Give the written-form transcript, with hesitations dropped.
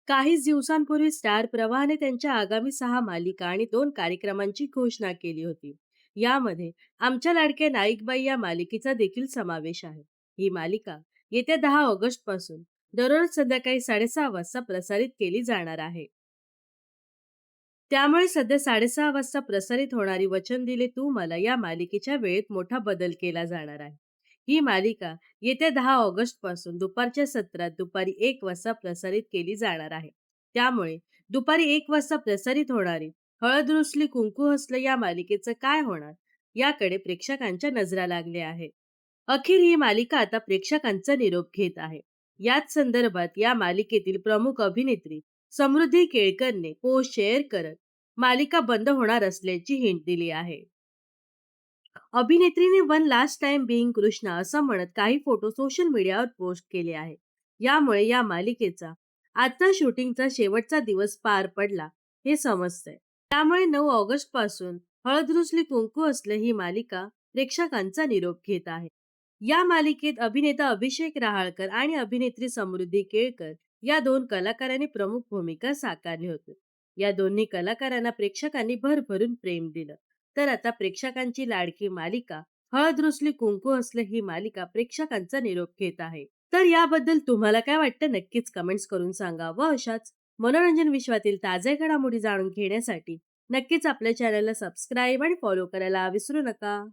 काहीच दिवसांपूर्वी स्टार प्रवाहाने त्यांच्या आगामी 6 मालिका आणि 2 कार्यक्रमांची घोषणा केली होती. यामध्ये आमच्या लाडक्या नाईकबाई या मालिकेचा देखील समावेश आहे. ही मालिका येत्या 10 ऑगस्ट पासून दररोज संध्याकाळी 6:30 वाजता प्रसारित केली जाणार आहे. त्यामुळे सध्या 6:30 वाजता प्रसारित होणारी वचन दिले तू मला या मालिकेच्या वेळेत मोठा बदल केला जाणार आहे. ही मालिका येत्या 10 ऑगस्ट पासून दुपारच्या सत्रात दुपारी 1 वाजता प्रसारित केली जाणार आहे. त्यामुळे दुपारी 1 वाजता प्रसारित होणारी हळद रुसली कुंकू हसलं या मालिकेचं काय होणार याकडे प्रेक्षकांच्या नजरा लागल्या आहे. अखेर ही मालिका आता प्रेक्षकांचा निरोप घेत आहे. याच संदर्भात या मालिकेतील प्रमुख अभिनेत्री समृद्धी केळकरने पोस्ट शेअर करत मालिका बंद होणार असल्याची हिंट दिली आहे. अभिनेत्रीने one last time being Krishna असं म्हणत काही फोटो सोशल मीडियावर पोस्ट केले आहे. यामुळे या मालिकेचा आजचा शूटिंगचा शेवटचा दिवस पार पडला हे समजतंय. त्यामुळे 9 ऑगस्ट पासून हळद रुसली कुंकू असलं ही मालिका प्रेक्षकांचा निरोप घेत आहे. या मालिकेत अभिनेता अभिषेक रहाळकर आणि अभिनेत्री समृद्धी केळकर या 2 कलाकारांनी प्रमुख भूमिका साकारली होती. या दोन्ही कलाकारांना प्रेक्षकांनी भरभरून प्रेम दिलं. तर आता प्रेक्षकांची लाडकी मालिका हळद रुसली कुंकू हसलं ही मालिका प्रेक्षकांचा निरोप घेत आहे. तर याबद्दल तुम्हाला काय वाटतं नक्कीच कमेंट्स करून सांगा व अशाच मनोरंजन विश्वातील ताज्या घडामोडी जाणून घेण्यासाठी नक्कीच आपल्या चॅनलला सबस्क्राईब आणि फॉलो करायला विसरू नका.